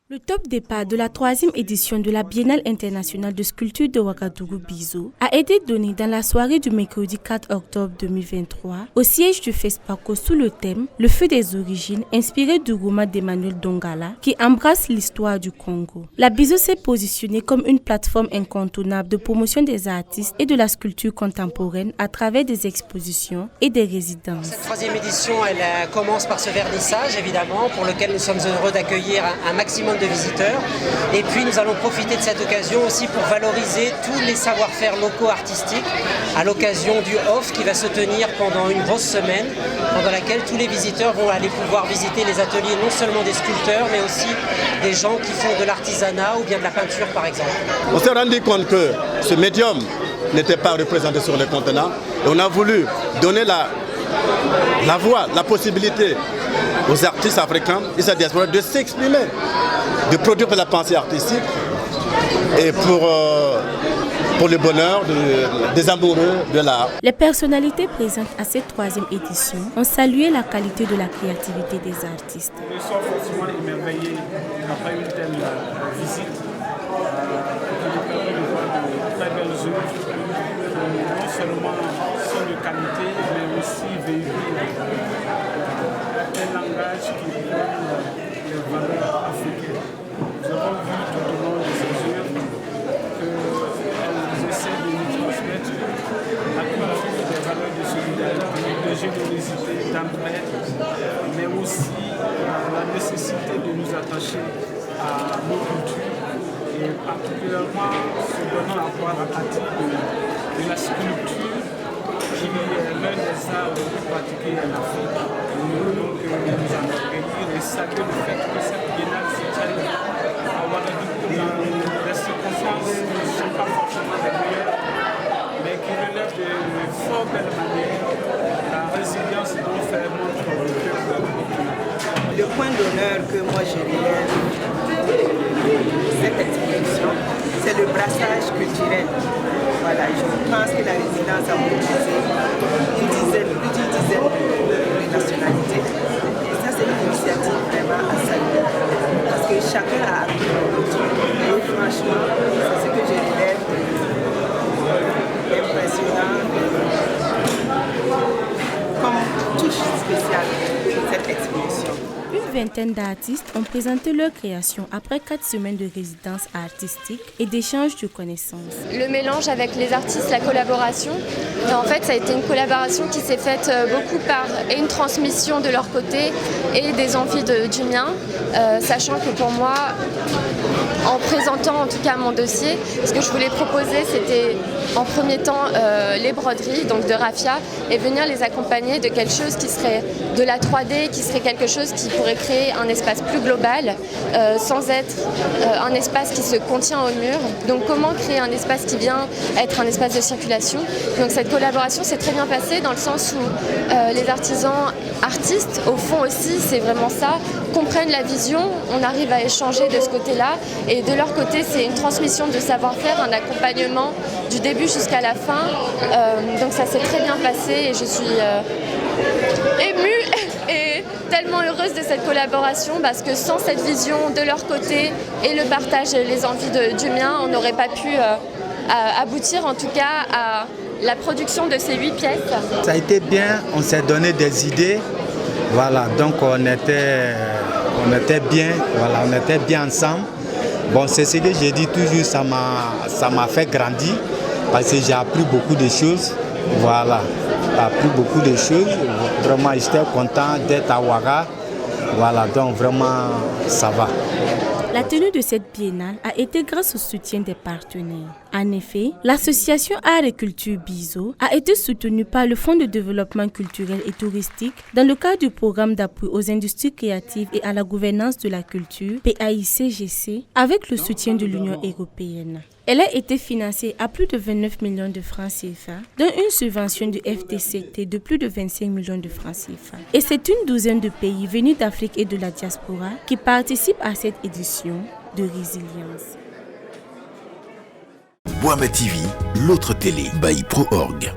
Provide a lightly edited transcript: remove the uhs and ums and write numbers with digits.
Le top départ de la 3e édition de la Biennale internationale de sculpture de Ouagadougou Bizo a été donné dans la soirée du mercredi 4 octobre 2023 au siège du FESPACO sous le thème « Le feu des origines » inspiré du roman d'Emmanuel Dongala qui embrasse l'histoire du Congo. La Bizo s'est positionnée comme une plateforme incontournable de promotion des artistes et de la sculpture contemporaine à travers des expositions et des résidences. Cette 3e édition, elle commence par ce vernissage évidemment pour lequel nous sommes heureux d'accueillir un maximum de visiteurs, et puis nous allons profiter de cette occasion aussi pour valoriser tous les savoir-faire locaux artistiques à l'occasion du OFF qui va se tenir pendant une grosse semaine, pendant laquelle tous les visiteurs vont aller pouvoir visiter les ateliers non seulement des sculpteurs mais aussi des gens qui font de l'artisanat ou bien de la peinture par exemple. On s'est rendu compte que ce médium n'était pas représenté sur le continent et on a voulu donner la voix, la possibilité aux artistes africains et sa diaspora de s'exprimer, de produire de la pensée artistique et pour le bonheur des amoureux de l'art. Les personnalités présentes à cette 3e édition ont salué la qualité de la créativité des artistes. Je suis forcément émerveillé après une telle visite qui nous permet de voir de très belles œuvres qui non seulement sont de qualité mais aussi véhiculent un langage qui donne les valeurs africaines. Nous avons vu tout au long de ces œuvres qu'elles essaient de nous transmettre la culture des valeurs de solidarité, de générosité, d'entraide, mais aussi la nécessité de nous attacher à nos cultures et particulièrement se donnant à voir à partir de la sculpture qui est l'un des arts les plus pratiqués en Afrique. Nous voulons que nous en accueillir et saluer le fait que cette biennale se tienne à Ouagadougou dans des circonstances qui ne sont pas forcément les meilleures, mais qui relèvent de fort belles manières la résilience dont fait montre le peuple burkinabé. Le point d'honneur que moi je relève de cette exposition, c'est le brassage culturel. Voilà, je pense que la résidence a mobilisé plus d'une dizaine de nationalités. Et ça, c'est une initiative vraiment à saluer. Parce que chacun a appris et franchement, c'est ce que je relève d'impressionnant comme touche spéciale de cette exposition. Une vingtaine d'artistes ont présenté leur création après 4 semaines de résidence artistique et d'échange de connaissances. Le mélange avec les artistes, la collaboration, et en fait ça a été une collaboration qui s'est faite beaucoup par une transmission de leur côté et des envies du mien, sachant que pour moi, en présentant en tout cas mon dossier, ce que je voulais proposer c'était en premier temps les broderies donc de raffia et venir les accompagner de quelque chose qui serait de la 3D, qui serait quelque chose qui pourrait créer un espace plus global sans être un espace qui se contient au mur. Donc comment créer un espace qui vient être un espace de circulation. Donc cette collaboration s'est très bien passée dans le sens où les artisans artistes au fond aussi c'est vraiment ça, comprennent la vision, on arrive à échanger de ce côté-là et de leur côté c'est une transmission de savoir-faire, un accompagnement du début jusqu'à la fin. Donc ça s'est très bien passé et je suis émue et tellement heureuse de cette collaboration parce que sans cette vision de leur côté et le partage et les envies du mien, on n'aurait pas pu aboutir en tout cas à la production de ces 8 pièces. Ça a été bien, on s'est donné des idées, voilà, donc on était bien, voilà, on était bien ensemble. Bon, c'est ce que j'ai dit toujours, ça m'a fait grandir parce que j'ai appris beaucoup de choses, voilà, j'ai appris beaucoup de choses, vraiment j'étais content d'être à Ouaga, voilà, donc vraiment ça va. La tenue de cette biennale a été grâce au soutien des partenaires. En effet, l'association Art et Culture Bizo a été soutenue par le Fonds de développement culturel et touristique dans le cadre du programme d'appui aux industries créatives et à la gouvernance de la culture, PAICGC, avec le soutien de l'Union européenne. Elle a été financée à plus de 29 millions de francs CFA, dont une subvention du FDCT de plus de 25 millions de francs CFA. Et c'est une douzaine de pays venus d'Afrique et de la diaspora qui participent à cette édition de résilience. Boama TV, l'autre télé by Pro Org.